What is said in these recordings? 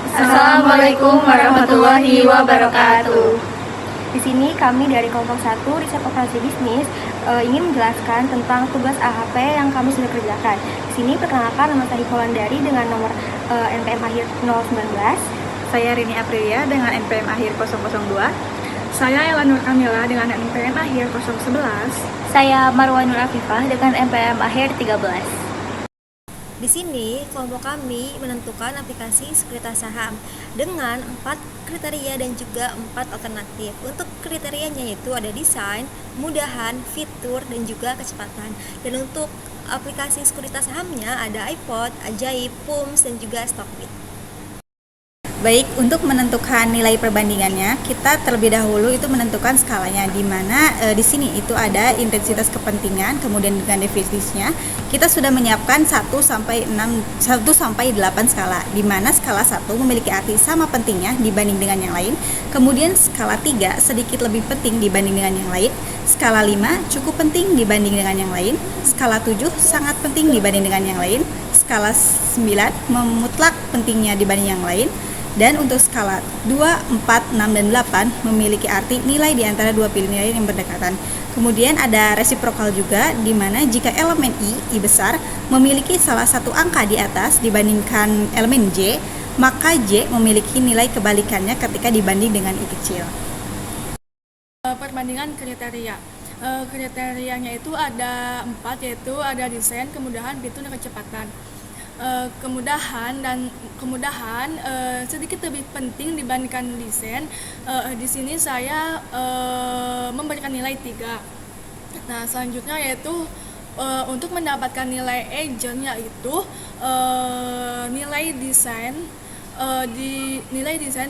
Assalamualaikum warahmatullahi wabarakatuh. Di sini kami dari kelompok 1 Riset Operasi Bisnis ingin menjelaskan tentang tugas AHP yang kami sudah kerjakan. Di sini perkenalkan, nama saya Hikolandari dengan nomor NPM akhir 019. Saya Rini Aprilia dengan NPM akhir 002. Saya Ella Nur Kamila dengan NPM akhir 011. Saya Marwanur Afifah dengan NPM akhir 13. Di sini, kelompok kami menentukan aplikasi sekuritas saham dengan 4 kriteria dan juga 4 alternatif. Untuk kriterianya itu ada desain, kemudahan, fitur, dan juga kecepatan. Dan untuk aplikasi sekuritas sahamnya ada iPod, Ajaib, Pums, dan juga Stockbit. Baik, untuk menentukan nilai perbandingannya, kita terlebih dahulu itu menentukan skalanya, di mana di sini itu ada intensitas kepentingan, kemudian dengan definisinya kita sudah menyiapkan 1 sampai 8 skala, di mana skala 1 memiliki arti sama pentingnya dibanding dengan yang lain, kemudian skala 3 sedikit lebih penting dibanding dengan yang lain, skala 5 cukup penting dibanding dengan yang lain, skala 7 sangat penting dibanding dengan yang lain, skala 9 memutlak pentingnya dibanding yang lain. Dan untuk skala 2, 4, 6, dan 8 memiliki arti nilai di antara dua pilihan yang berdekatan. Kemudian ada resiprokal juga, di mana jika elemen I besar, memiliki salah satu angka di atas dibandingkan elemen J, maka J memiliki nilai kebalikannya ketika dibanding dengan I kecil. Perbandingan kriteria. Kriterianya itu ada 4, yaitu ada desain, kemudahan, fitur, dan kecepatan. Kemudahan sedikit lebih penting dibandingkan desain. Di sini saya memberikan nilai 3. Nah, selanjutnya yaitu untuk mendapatkan nilai agent, yaitu nilai desain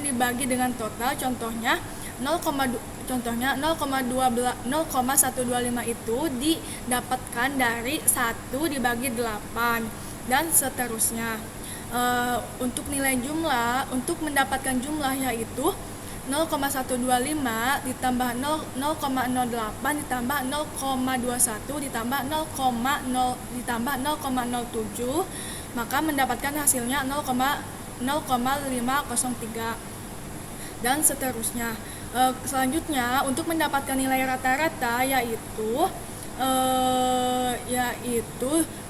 dibagi dengan total. Contohnya 0,125 itu didapatkan dari 1 dibagi 8 dan seterusnya. Untuk nilai jumlah, untuk mendapatkan jumlah yaitu 0,125 ditambah 0,08 ditambah 0,21 ditambah 0,07, maka mendapatkan hasilnya 0,503 dan seterusnya. Selanjutnya, untuk mendapatkan nilai rata-rata yaitu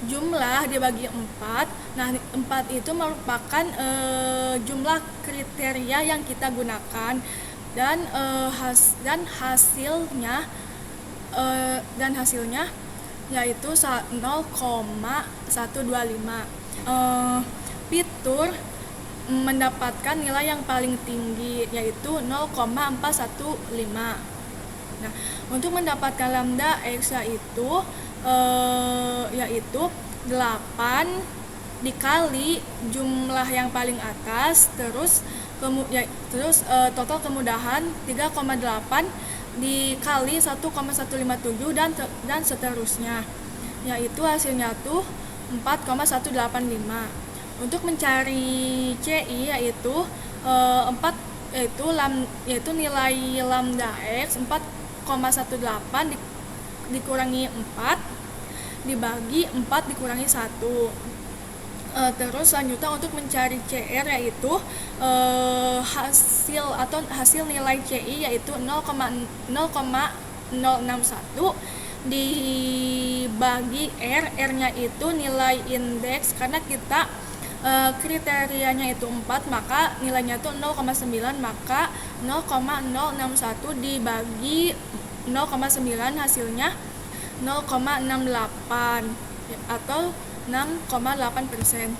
jumlah dibagi 4. Nah, 4 itu merupakan jumlah kriteria yang kita gunakan, dan hasilnya yaitu 0,125. Fitur mendapatkan nilai yang paling tinggi yaitu 0,415. Nah, untuk mendapatkan lambda X yaitu 8 dikali jumlah yang paling atas, terus total kemudahan 3,8 dikali 1,157 dan seterusnya, yaitu hasilnya tuh 4,185. Untuk mencari CI yaitu 4 yaitu nilai lambda X 4,18 dikurangi 4 dibagi 4 dikurangi 1. Terus selanjutnya untuk mencari CR yaitu hasil nilai CI yaitu 0,061 dibagi R-nya itu nilai indeks, karena kita kriterianya itu 4, maka nilainya itu 0,9, maka 0,061 dibagi 0,9 hasilnya 0,68 atau 6,8%.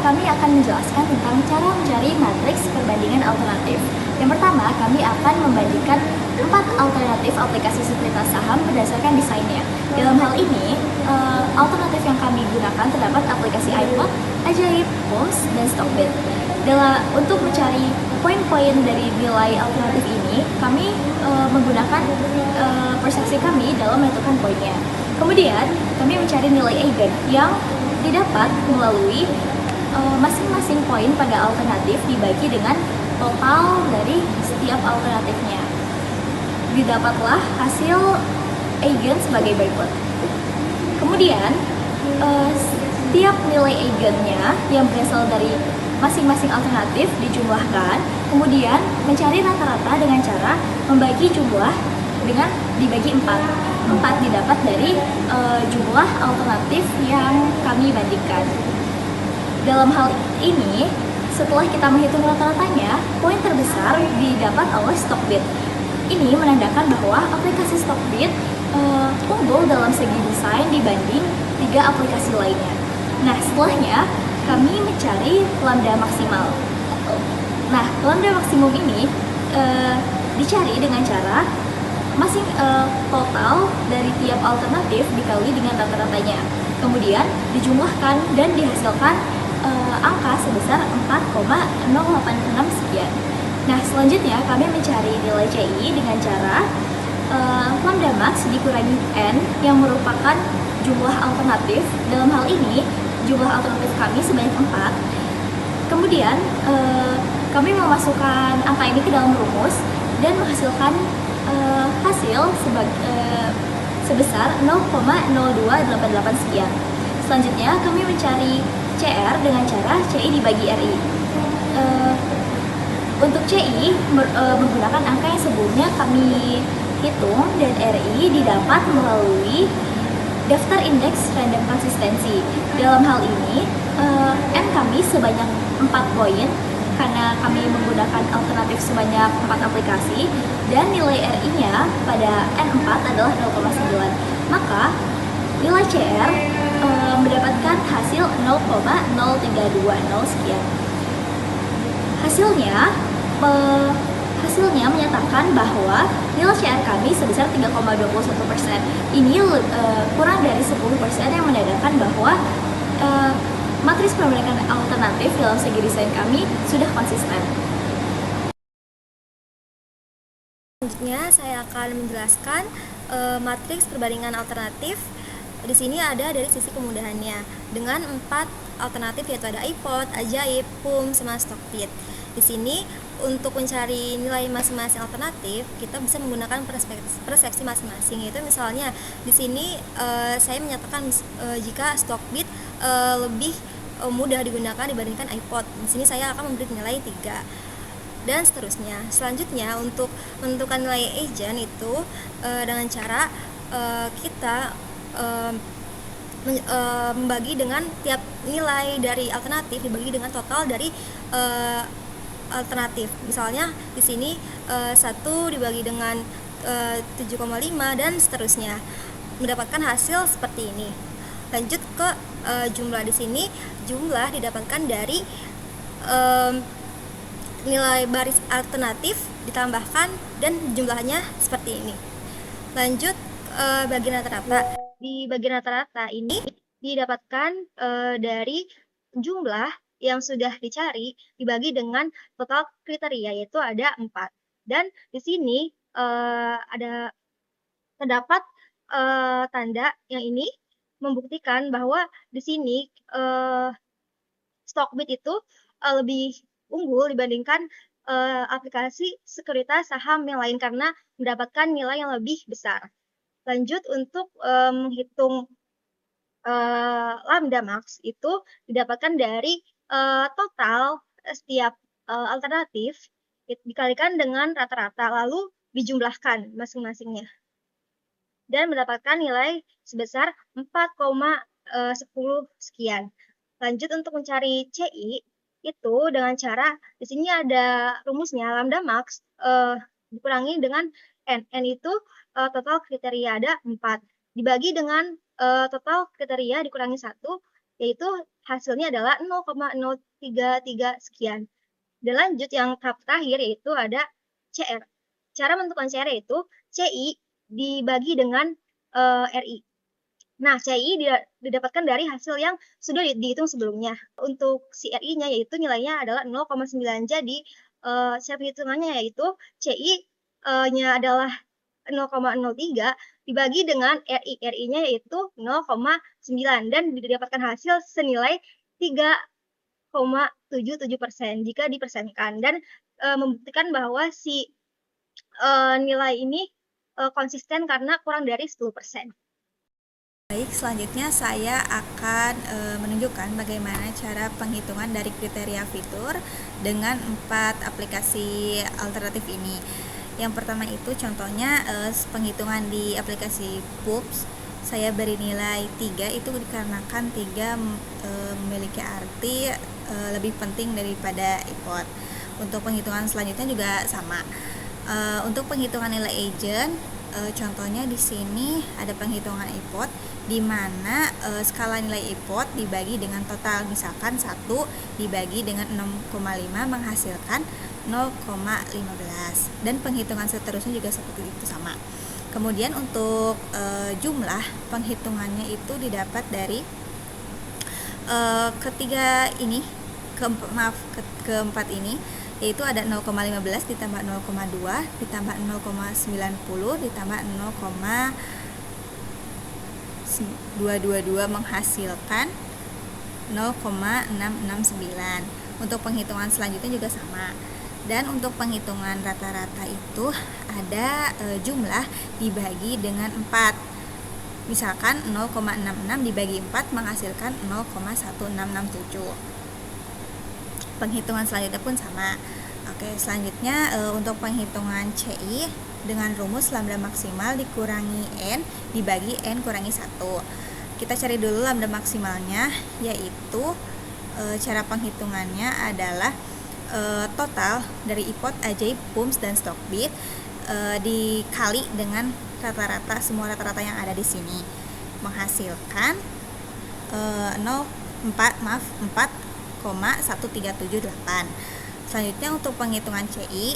Kami akan menjelaskan tentang cara mencari matriks perbandingan alternatif. Yang pertama, kami akan membandingkan 4 alternatif aplikasi sekuritas saham berdasarkan desainnya. Dalam hal ini, alternatif yang kami gunakan terdapat aplikasi iPod, Ajaib, Pums, dan Stockbit. Untuk mencari poin-poin dari nilai alternatif ini, kami menggunakan persepsi kami dalam menentukan poinnya. Kemudian, kami mencari nilai eigen yang didapat melalui masing-masing poin pada alternatif dibagi dengan total dari setiap alternatifnya. Didapatlah hasil eigen sebagai berikut. Kemudian, setiap nilai eigennya yang berasal dari masing-masing alternatif dijumlahkan, kemudian mencari rata-rata dengan cara membagi jumlah dengan dibagi 4. 4 didapat dari jumlah alternatif yang kami bandingkan. Dalam hal ini, setelah kita menghitung rata-ratanya, poin terbesar didapat oleh Stockbit. Ini menandakan bahwa aplikasi Stockbit unggul dalam segi desain dibanding 3 aplikasi lainnya. Nah, setelahnya kami mencari lambda maksimal. Nah, lambda maksimum ini dicari dengan cara total dari tiap alternatif dikali dengan rata-ratanya. Kemudian dijumlahkan dan dihasilkan angka sebesar 4,086 sekian. Nah, selanjutnya kami mencari nilai CI dengan cara lambda max dikurangi n yang merupakan jumlah alternatif. Dalam hal ini, jumlah alternatif kami sebanyak 4. Kemudian kami memasukkan angka ini ke dalam rumus dan menghasilkan hasil sebesar 0,0288 sekian. Selanjutnya kami mencari CR dengan cara CI dibagi RI. Untuk CI menggunakan angka yang sebelumnya kami hitung dan RI didapat melalui daftar indeks random konsistensi. Dalam hal ini N kami sebanyak 4 poin karena kami menggunakan alternatif sebanyak 4 aplikasi dan nilai RI-nya pada N4 adalah 0,9. Maka nilai CR mendapatkan hasil 0,0320 sekian. Hasilnya menyatakan bahwa nilai CR kami sebesar 3,21%. Ini kurang dari 10% yang menandakan bahwa matriks perbandingan alternatif dalam segi desain kami sudah konsisten. Selanjutnya saya akan menjelaskan matriks perbandingan alternatif. Di sini ada dari sisi kemudahannya dengan 4 alternatif, yaitu ada iPod, Ajaib, PUM, sama Stockbit. Di sini untuk mencari nilai masing-masing alternatif kita bisa menggunakan persepsi masing-masing. Yaitu misalnya di sini saya menyatakan jika Stockbit lebih mudah digunakan dibandingkan iPod. Di sini saya akan memberi nilai 3 dan seterusnya. Selanjutnya untuk menentukan nilai agent itu dengan cara kita membagi dengan tiap nilai dari alternatif dibagi dengan total dari alternatif. Misalnya di sini 1 dibagi dengan 7,5 dan seterusnya. Mendapatkan hasil seperti ini. Lanjut ke jumlah. Di sini jumlah didapatkan dari nilai baris alternatif ditambahkan dan jumlahnya seperti ini. Lanjut bagian rata-rata. Di bagian rata-rata ini didapatkan dari jumlah yang sudah dicari dibagi dengan total kriteria, yaitu ada 4. Dan di sini terdapat tanda yang ini membuktikan bahwa di sini Stockbit itu lebih unggul dibandingkan aplikasi sekuritas saham yang lain karena mendapatkan nilai yang lebih besar. Lanjut untuk menghitung lambda max itu didapatkan dari total setiap alternatif dikalikan dengan rata-rata lalu dijumlahkan masing-masingnya dan mendapatkan nilai sebesar 4,10 sekian. Lanjut untuk mencari CI itu dengan cara di sini ada rumusnya lambda max dikurangi dengan n. N itu total kriteria ada 4 dibagi dengan total kriteria dikurangi 1, yaitu hasilnya adalah 0,033 sekian. Dan lanjut yang tahap terakhir yaitu ada CR. Cara menentukan CR yaitu CI dibagi dengan RI. Nah, CI didapatkan dari hasil yang sudah dihitung sebelumnya. Untuk si RI-nya yaitu nilainya adalah 0,9. Jadi cara perhitungannya yaitu CI-nya adalah 0,03 dibagi dengan RI. RI-nya yaitu 0,9 dan didapatkan hasil senilai 3,77% jika dipersenkan dan membuktikan bahwa si nilai ini konsisten karena kurang dari 10%. Baik, selanjutnya saya akan menunjukkan bagaimana cara penghitungan dari kriteria fitur dengan 4 aplikasi alternatif ini. Yang pertama itu contohnya penghitungan di aplikasi PUBS. Saya beri nilai 3 itu dikarenakan 3 memiliki arti lebih penting daripada iPod. Untuk penghitungan selanjutnya juga sama. Untuk penghitungan nilai agent, contohnya di sini ada penghitungan iPod di mana skala nilai iPod dibagi dengan total, misalkan 1 dibagi dengan 6,5 menghasilkan 0,15, dan penghitungan seterusnya juga seperti itu sama. Kemudian untuk jumlah penghitungannya itu didapat dari keempat ini, yaitu ada 0,15 ditambah 0,2 ditambah 0,90 ditambah 0,222 menghasilkan 0,669. Untuk penghitungan selanjutnya juga sama. Dan untuk penghitungan rata-rata itu ada jumlah dibagi dengan 4. Misalkan 0,66 dibagi 4 menghasilkan 0,1667. Penghitungan selanjutnya pun sama. Oke, selanjutnya untuk penghitungan CI dengan rumus lambda maksimal dikurangi N dibagi N kurangi 1. Kita cari dulu lambda maksimalnya, yaitu cara penghitungannya adalah total dari iPod, Ajaib, PUBS, dan Stockbit dikali dengan rata-rata, semua rata-rata yang ada di sini menghasilkan 4,1378. Selanjutnya untuk penghitungan CI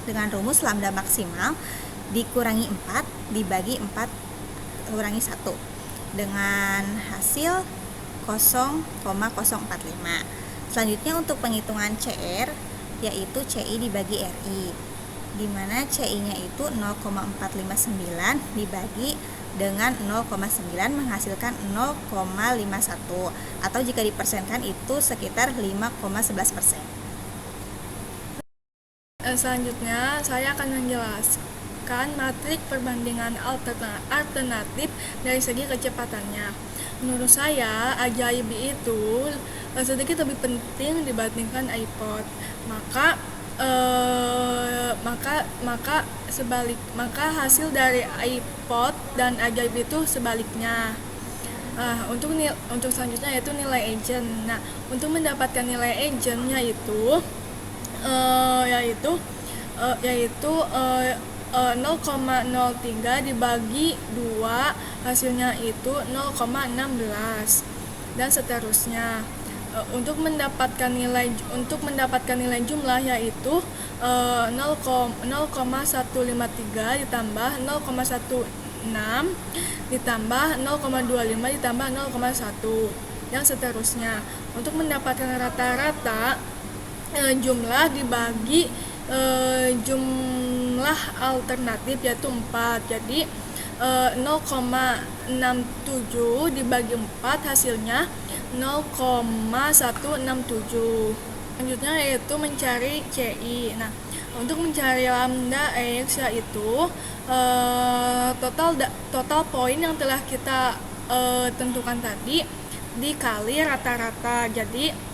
dengan rumus lambda maksimal dikurangi 4 dibagi 4 kurangi 1 dengan hasil 0,045. Selanjutnya untuk penghitungan CR, yaitu CI dibagi RI, di mana CI-nya itu 0,459 dibagi dengan 0,9 menghasilkan 0,51, atau jika dipersenkan itu sekitar 5,11%. Selanjutnya saya akan menjelaskan matrik perbandingan alternatif dari segi kecepatannya. Menurut saya, Ajaib itu sedikit lebih penting dibandingkan iPod. Maka hasil dari iPod dan Ajaib itu sebaliknya. Untuk selanjutnya yaitu nilai agent. Nah, untuk mendapatkan nilai agentnya yaitu 0,03 dibagi 2, hasilnya itu 0,16, dan seterusnya. Untuk mendapatkan nilai jumlah yaitu 0,153 ditambah 0,16 ditambah 0,25 ditambah 0,1, dan seterusnya. Untuk mendapatkan rata-rata jumlah dibagi jumlah alternatif yaitu 4. Jadi 0,67 dibagi 4 hasilnya 0,167. Selanjutnya yaitu mencari CI. Nah, untuk mencari lambda X yaitu total poin yang telah kita tentukan tadi dikali rata-rata. Jadi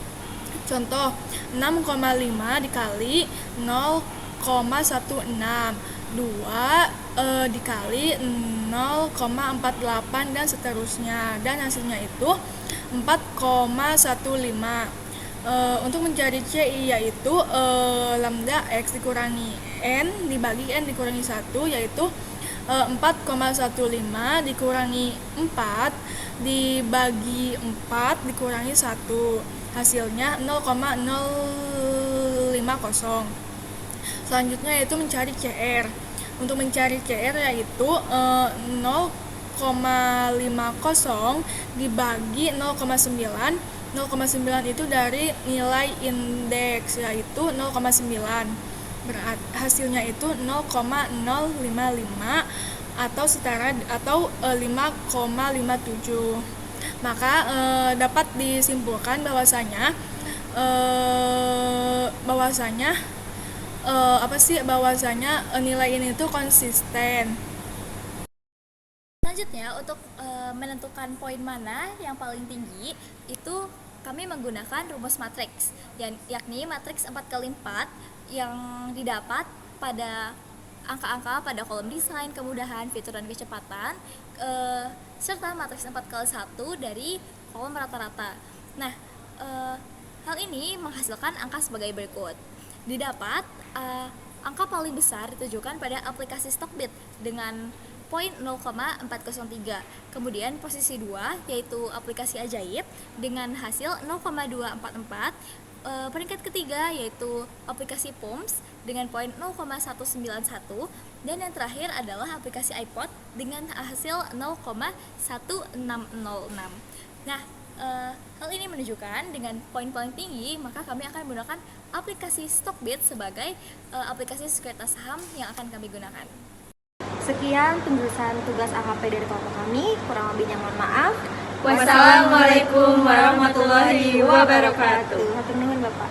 contoh 6,5 dikali 0,16, 2 dikali 0,48, dan seterusnya, dan hasilnya itu 4,15. Untuk mencari CI yaitu lambda X dikurangi N dibagi N dikurangi 1, yaitu 4,15 dikurangi 4 dibagi 4 dikurangi 1, hasilnya 0,050. Selanjutnya yaitu mencari CR. Untuk mencari CR yaitu 0,50 dibagi 0,9. 0,9 itu dari nilai indeks yaitu 0,9. Hasilnya itu 0,055 atau setara 5,57. Maka dapat disimpulkan bahwasanya nilai ini itu konsisten. Selanjutnya untuk menentukan poin mana yang paling tinggi itu kami menggunakan rumus matriks, yakni matriks 4x4 yang didapat pada angka-angka pada kolom desain, kemudahan, fitur, dan kecepatan, serta matriks 4x1 dari kolom rata-rata. Nah, hal ini menghasilkan angka sebagai berikut. Didapat angka paling besar ditujukan pada aplikasi Stockbit dengan poin 0,403. Kemudian posisi 2 yaitu aplikasi Ajaib dengan hasil 0,244. Peringkat ketiga yaitu aplikasi POMS dengan poin 0,191, dan yang terakhir adalah aplikasi iPod dengan hasil 0,1606. Nah, hal ini menunjukkan dengan poin paling tinggi maka kami akan menggunakan aplikasi Stockbit sebagai aplikasi sekuritas saham yang akan kami gunakan. Sekian penjelasan tugas AKP dari kelompok kami, kurang lebihnya mohon maaf. Wassalamualaikum warahmatullahi wabarakatuh. Hatur nuhun Bapak.